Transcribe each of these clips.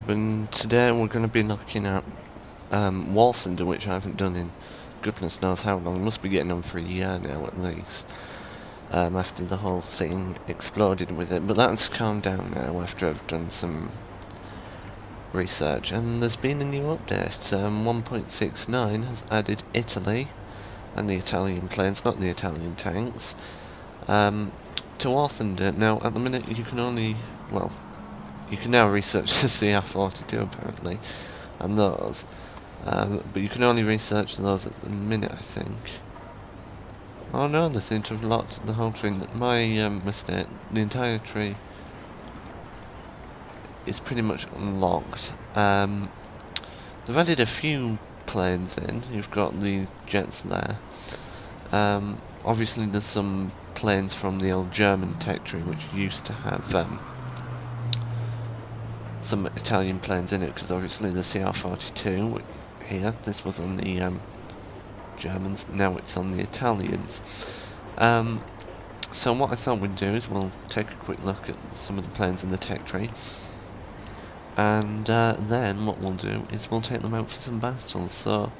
And today we're going to be looking at Walsender, which I haven't done in goodness knows how long. It must be getting on for a year now at least, after the whole thing exploded with it. But that's calmed down now after I've done some research. And there's been a new update. 1.69 has added Italy and the Italian planes, not the Italian tanks, to Walsender. Now, at the minute you can only, well, you can now research the CR42 apparently, and those, but you can only research those at the minute, I think. Oh no, they seem to have locked the whole tree. My mistake. The entire tree is pretty much unlocked. They've added a few planes in. You've got the jets there. Obviously there's some planes from the old German tech tree which used to have some Italian planes in it, because obviously the CR42 here, this was on the Germans, now it's on the Italians. So what I thought we'd do is we'll take a quick look at some of the planes in the tech tree, and then what we'll do is we'll take them out for some battles. So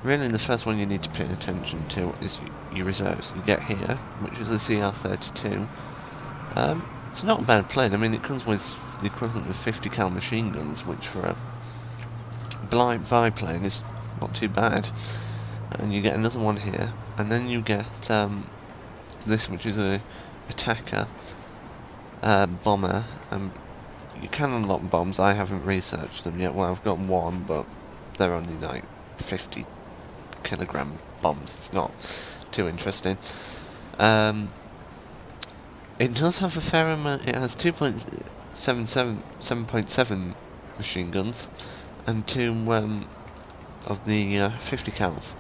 really the first one you need to pay attention to is your reserves. You get here, which is the CR32. It's not a bad plane. I mean, it comes with the equivalent of 50 cal machine guns, which for a blind biplane is not too bad. And you get another one here, and then you get this, which is a attacker bomber. You can unlock bombs. I haven't researched them yet. Well, I've got one, but they're only like 50 kilogram bombs. It's not too interesting. It does have a fair amount. It has 7.7 machine guns and two of the 50 cals.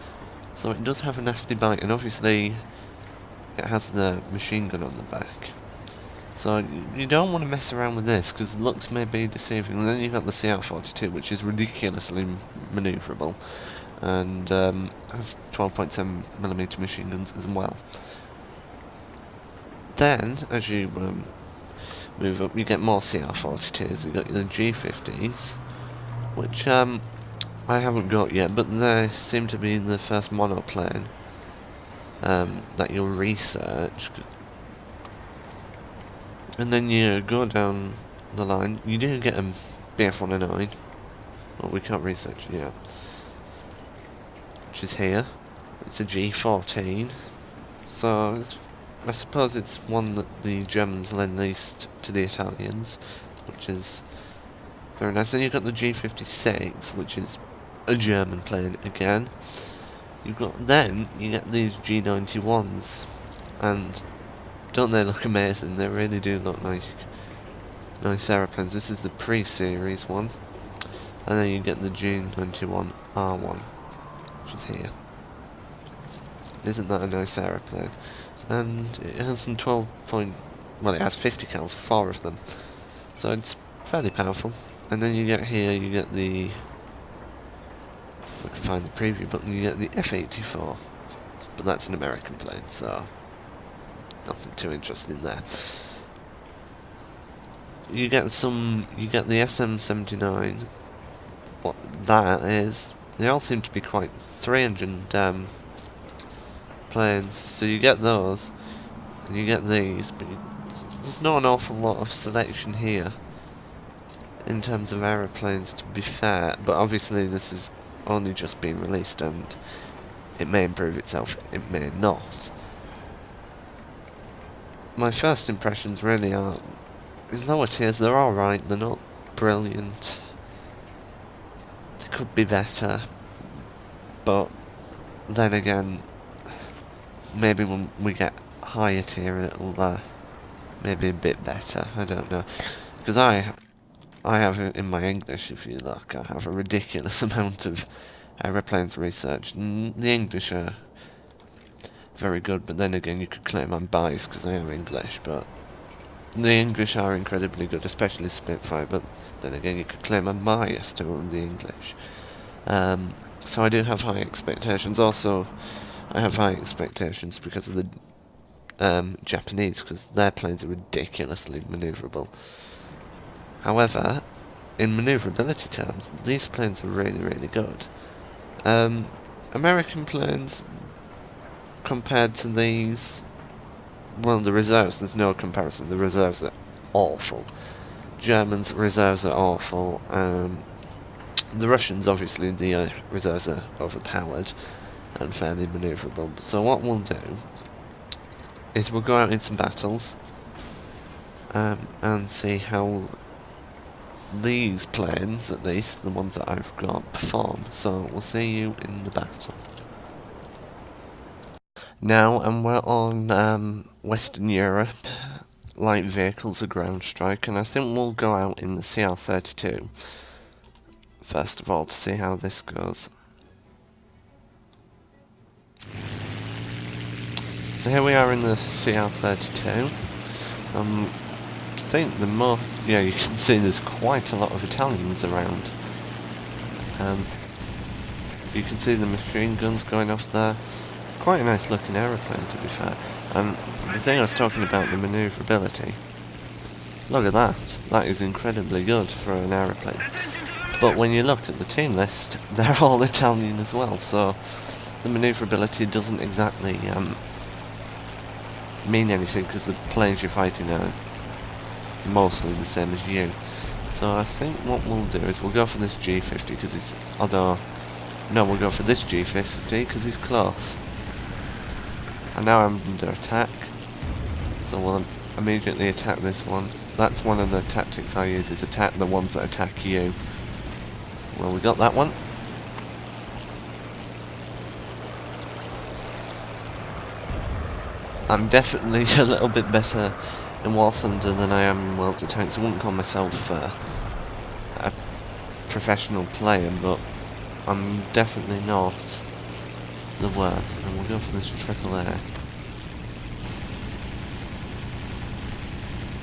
So it does have a nasty bite, and obviously it has the machine gun on the back. So you don't want to mess around with this, because the looks may be deceiving. And then you've got the CR42, which is ridiculously manoeuvrable, and has 12.7mm machine guns as well. Then, as you move up, you get more CR42s. You've got the G50s, which I haven't got yet, but they seem to be the first monoplane that you'll research. And then you go down the line. You do get a BF-109. Well, we can't research it yet. Which is here. It's a G14. So I suppose it's one that the Germans lend least to the Italians, which is very nice. Then you've got the G56, which is a German plane again. You get these G91s, and don't they look amazing? They really do look like nice aeroplanes. This is the pre-series one, and then you get the G91R1, which is here. Isn't that a nice aeroplane? And it has some it has 50 cals, 4 of them, so it's fairly powerful. And then you get here, you get the, if I can find the preview button, you get the F-84, but that's an American plane, so nothing too interesting there. You get the SM-79. What that is, they all seem to be quite 300 planes, so you get those, and you get these, but there's not an awful lot of selection here in terms of aeroplanes, to be fair, but obviously this has only just been released, and it may improve itself, it may not. My first impressions really are, in lower tiers they're alright, they're not brilliant, they could be better, but then again, maybe when we get higher tier it'll maybe a bit better, I don't know. Because I have in my English, if you look, I have a ridiculous amount of aeroplanes researched. And the English are very good, but then again you could claim I'm biased because I am English, but the English are incredibly good, especially Spitfire, but then again you could claim I'm biased to the English. So I do have high expectations. Also, I have high expectations because of the Japanese, because their planes are ridiculously manoeuvrable. However, in maneuverability terms, these planes are really, really good. American planes, compared to these, well, the reserves, there's no comparison. The reserves are awful. Germans' reserves are awful. The Russians, obviously, the reserves are overpowered and fairly manoeuvrable. So what we'll do is we'll go out in some battles and see how these planes, at least, the ones that I've got, perform. So we'll see you in the battle. Now, and we're on Western Europe. Light vehicles are ground strike, and I think we'll go out in the CR-32 first of all to see how this goes. So here we are in the CR-32. I think the more, yeah, you can see there's quite a lot of Italians around. You can see the machine guns going off there. It's quite a nice looking aeroplane, to be fair. And the thing I was talking about, the manoeuvrability, look at that. That is incredibly good for an aeroplane. But when you look at the team list, they're all Italian as well, so the manoeuvrability doesn't exactly mean anything, because the planes you're fighting are mostly the same as you. So I think what we'll do is we'll go for this G50 because it's, although, no, we'll go for this G50 because he's close. And now I'm under attack, so we'll immediately attack this one. That's one of the tactics I use, is attack the ones that attack you. Well, we got that one. I'm definitely a little bit better in War Thunder than I am in World of Tanks. I wouldn't call myself a professional player, but I'm definitely not the worst. And we'll go for this triple air.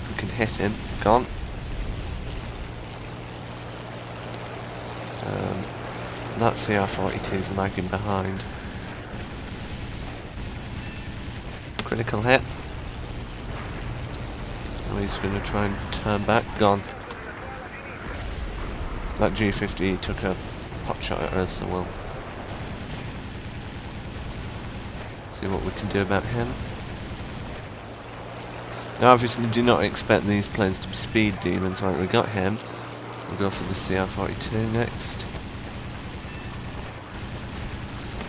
If we can hit him. Gone. That CR-42 is lagging behind. Critical hit. Now he's going to try and turn back. Gone. That G50 took a pot shot at us, so we'll see what we can do about him. Now obviously do not expect these planes to be speed demons. Right, we got him. We'll go for the CR-42 next.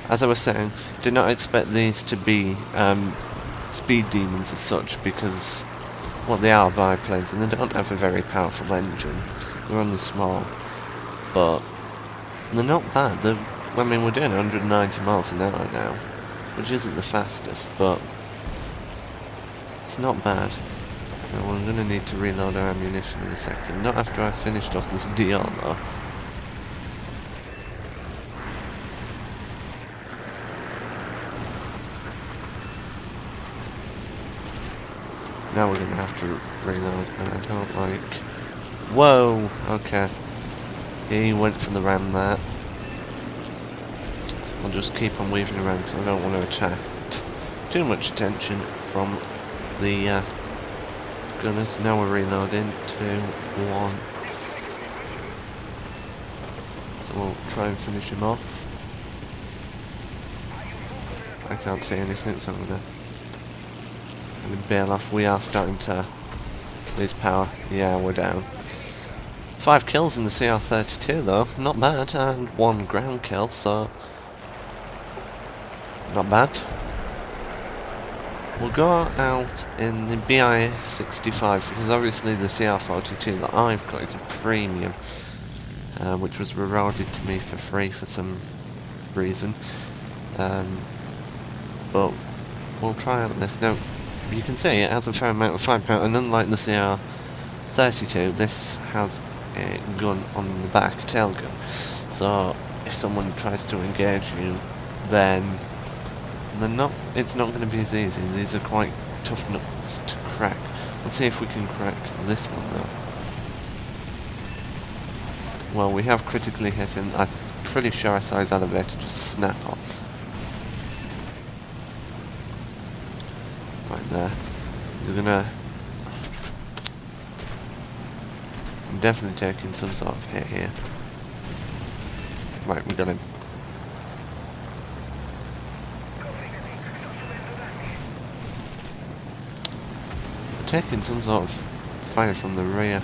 As I was saying, do not expect these to be speed demons as such, because what they are biplanes, and they don't have a very powerful engine. They're only small, but they're not bad. I mean, we're doing 190 miles an hour now, which isn't the fastest, but it's not bad. Now, we're going to need to reload our ammunition in a second. Not after I've finished off this DR though. Now we're going to have to reload, and I don't like... Whoa! Okay. He went for the ram there. So I'll just keep on weaving around because I don't want to attract too much attention from the gunners. Now we're reloading. 2, 1. So we'll try and finish him off. I can't see anything, so I'm going to bail off. We are starting to lose power. Yeah, we're down. 5 kills in the CR-32 though, not bad, and 1 ground kill, so not bad. We'll go out in the BI-65 because obviously the CR-42 that I've got is a premium, which was rewarded to me for free for some reason. But we'll try out this. Now, you can see it has a fair amount of firepower, and unlike the CR-32, this has a gun on the back, a tail gun. So if someone tries to engage you, then it's not going to be as easy. These are quite tough nuts to crack. Let's see if we can crack this one though. Well, we have critically hit him. I'm pretty sure I saw his elevator just snap off. Right there. He's gonna... I'm definitely taking some sort of hit here. Right, we got him. We're taking some sort of fire from the rear.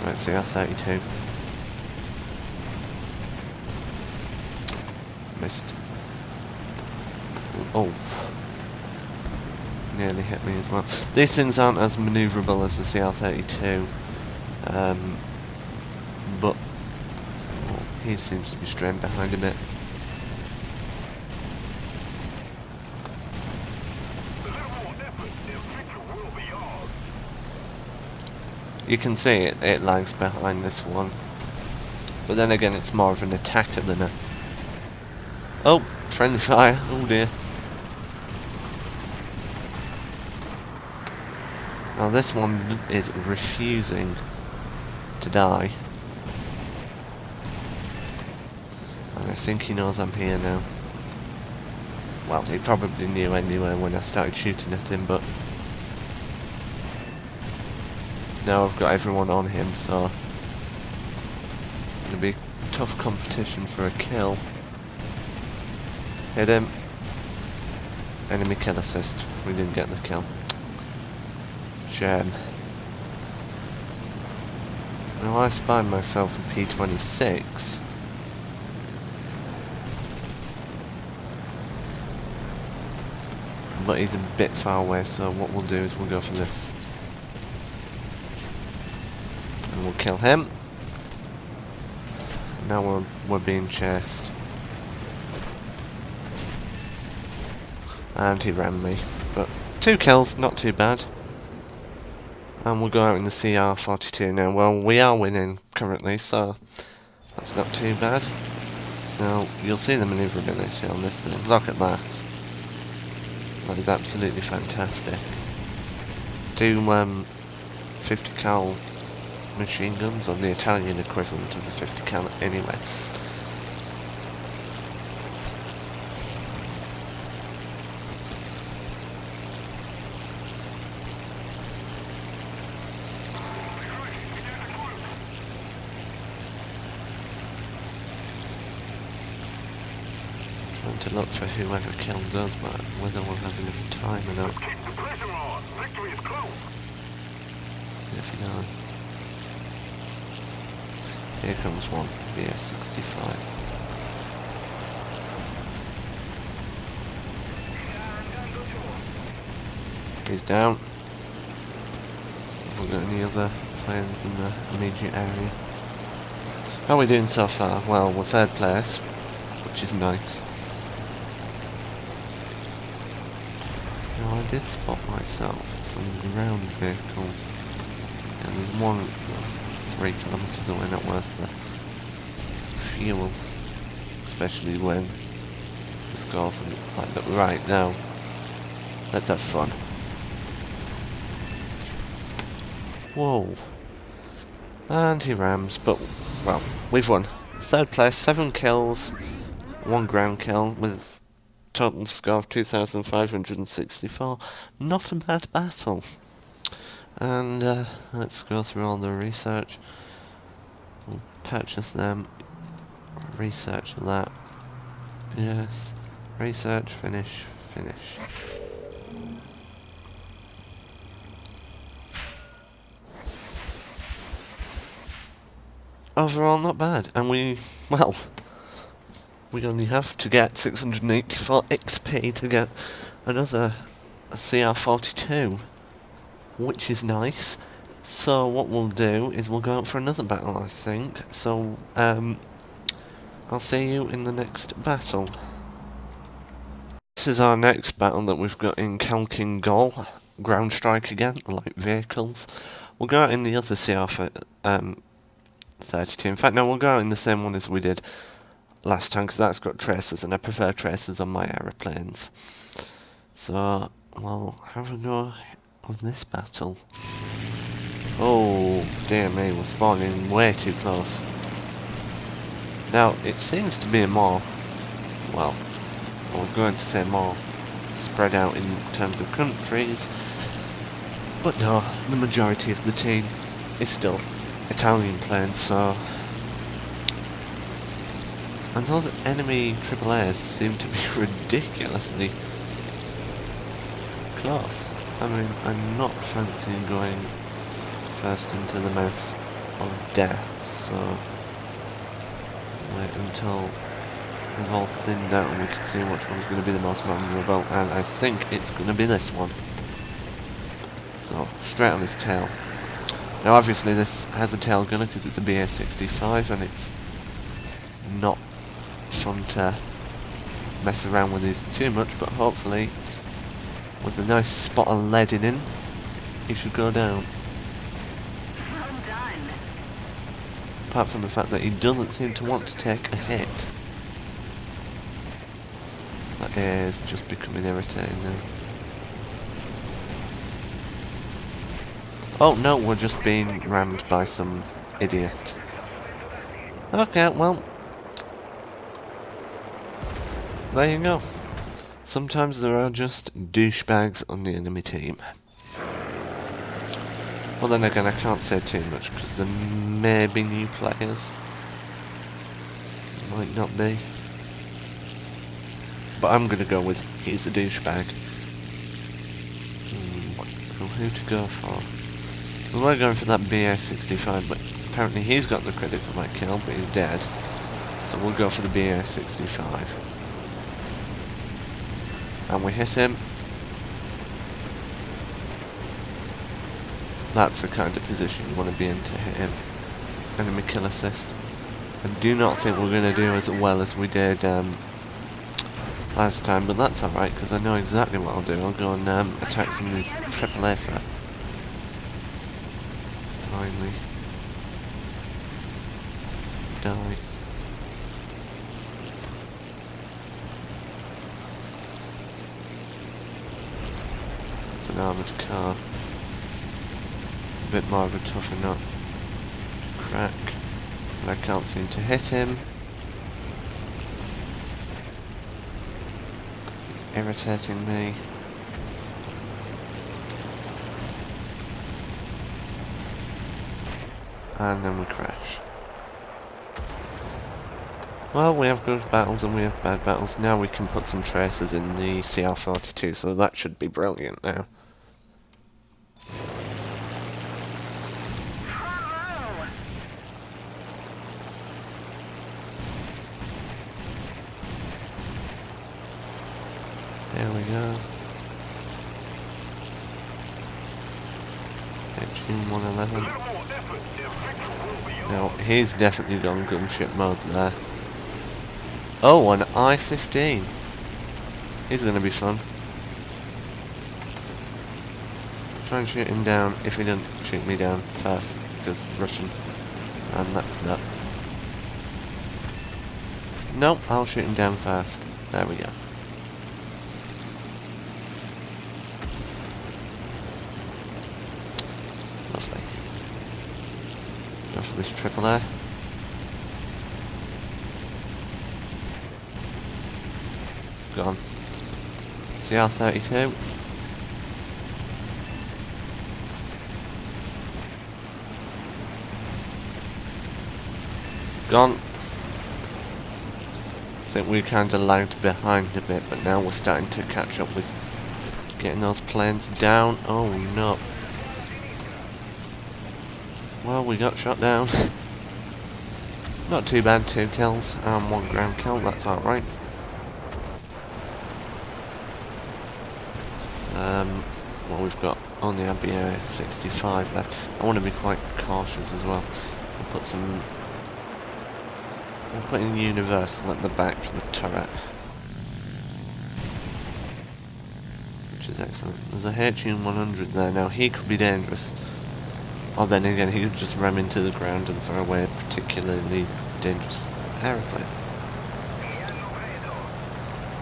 Right, CR-32. Missed. Oh. Nearly hit me as well. These things aren't as manoeuvrable as the CR-32. But oh, he seems to be straying behind a bit. You can see it lags behind this one. But then again, it's more of an attacker than a... Oh, friendly fire. Oh dear. Now this one is refusing to die. And I think he knows I'm here now. Well, he probably knew anyway when I started shooting at him, but... now I've got everyone on him, so... it'll be tough competition for a kill. Hit him. Enemy kill assist. We didn't get the kill. Shame. Now I spy myself a P26. But he's a bit far away, so what we'll do is we'll go for this. And we'll kill him. Now we're being chased. And he ran me. But 2 kills, not too bad. And we'll go out in the CR-42 now. Well, we are winning currently, so that's not too bad. Now, you'll see the manoeuvrability on this thing. Look at that. That is absolutely fantastic. 2 50 cal machine guns, or the Italian equivalent of a 50 cal anyway. Trying to look for whoever killed us, but whether we'll have enough time or not. If you know. Here comes one, BS-65. He's down. Have we got any other planes in the immediate area? How are we doing so far? Well, we're 3rd place, which is nice. Now, I did spot myself some ground vehicles. And there's one 3 kilometers away, not worth the fuel. Especially when the scores are like that. Right, now, let's have fun. Whoa. And he rams, but, well, we've won. 3rd place, 7 kills, 1 ground kill, with total score of 2,564. Not a bad battle. And let's go through all the research. We'll purchase them. Research that. Yes. Research, finish, finish. Overall, not bad. And we only have to get 684 XP to get another CR-42. Which is nice. So what we'll do is we'll go out for another battle, I think. So I'll see you in the next battle. This is our next battle that we've got in Kalkin Gol. Ground strike again, light vehicles. We'll go out in the other CR-32. In fact, no, we'll go out in the same one as we did last time, because that's got tracers, and I prefer tracers on my aeroplanes. So we'll have a go of this battle. Oh dear me, we're spawning way too close. Now it seems to be a more, well, I was going to say more spread out in terms of countries. But no, the majority of the team is still Italian planes, so... And those enemy AAAs seem to be ridiculously close. I mean, I'm not fancying going first into the mouth of death, so... Wait until they've all thinned out and we can see which one's going to be the most vulnerable, and I think it's going to be this one. So, straight on his tail. Now obviously this has a tail gunner because it's a BA-65 and it's not fun to mess around with these too much, but hopefully with a nice spot of lead in him, he should go down. Apart from the fact that he doesn't seem to want to take a hit. That air is just becoming irritating now. Oh no, we're just being rammed by some idiot. Okay, well, there you go. Sometimes there are just douchebags on the enemy team. Well then again, I can't say too much because there may be new players. Might not be. But I'm gonna go with he's a douchebag. Who to go for? We were going for that BA-65, but apparently he's got the credit for my kill, but he's dead. So we'll go for the BA-65. And we hit him. That's the kind of position you want to be in to hit him. Enemy kill assist. I do not think we're going to do as well as we did last time, but that's alright, because I know exactly what I'll do. I'll go and attack some of these AAA for finally die. It's an armoured car. A bit more of a tougher nut to crack, but I can't seem to hit him. He's irritating me. And then we crash. Well, we have good battles and we have bad battles. Now we can put some tracers in the CR-42, so that should be brilliant now. There we go. June 111. Now, he's definitely gone gunship mode there. Oh, an I-15. He's going to be fun. Try and shoot him down if he doesn't shoot me down first, because Russian. And that's that. Nope, I'll shoot him down first. There we go. Lovely. Go for this triple air. Gone. CR-32. Gone. I think we kind of lagged behind a bit, but now we're starting to catch up with getting those planes down. Oh no. Well, we got shot down. Not too bad, 2 kills and 1 ground kill, that's alright. Well, we've got only a BA-65 left. I want to be quite cautious as well. I'll put some... I'll put in universal at the back for the turret. Which is excellent. There's a HU-100 there. Now, he could be dangerous. Or then again, he could just ram into the ground and throw away a particularly dangerous aeroplane.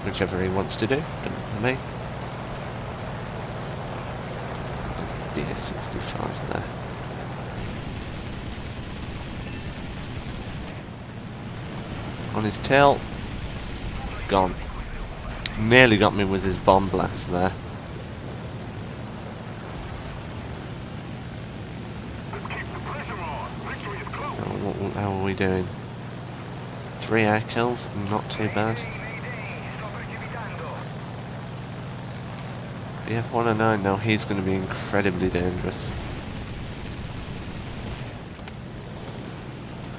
Whichever he wants to do, doesn't matter to me. There's BA-65 there. On his tail. Gone. Nearly got me with his bomb blast there. How are we doing? 3 air kills, not too bad. BF-109 now, he's going to be incredibly dangerous.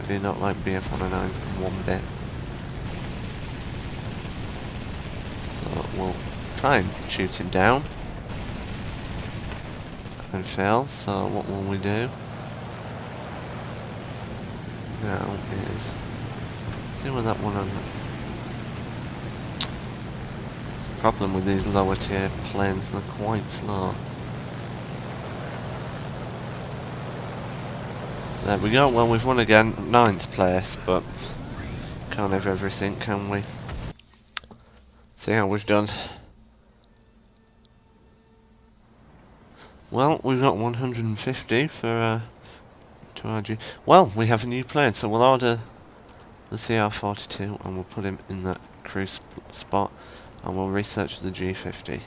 I do not like BF-109s one bit. So we'll try and shoot him down. And fail, so what will we do? Now is... see what that one on... It's a problem with these lower tier planes, they're quite slow. There we go, well we've won again, 9th place, but can't have everything, can we? See how we've done. Well, we've got 150 for 2RG. Well, we have a new plane, so we'll order the CR42 and we'll put him in that cruise spot and we'll research the G50.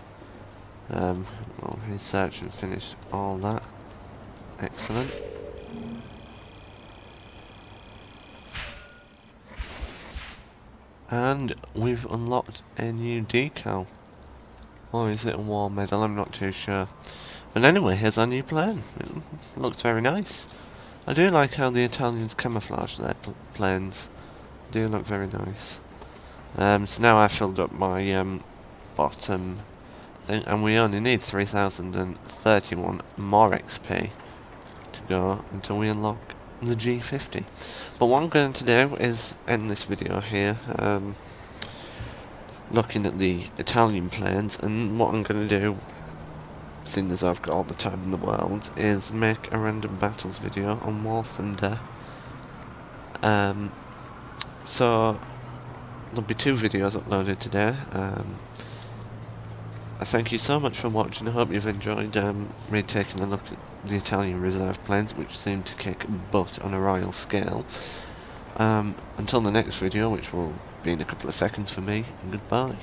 We'll research and finish all that. Excellent. And we've unlocked a new decal. Or is it a war medal? I'm not too sure. But anyway, here's our new plane. It looks very nice. I do like how the Italians camouflage their planes. They do look very nice. So now I've filled up my bottom thing, and we only need 3031 more XP to go until we unlock the G50. But what I'm going to do is end this video here, looking at the Italian planes, and what I'm going to do, seeing as I've got all the time in the world, is make a random battles video on War Thunder. So there'll be 2 videos uploaded today. I thank you so much for watching. I hope you've enjoyed me taking a look at the Italian reserve planes, which seem to kick butt on a royal scale. Until the next video, which will be in a couple of seconds for me, goodbye.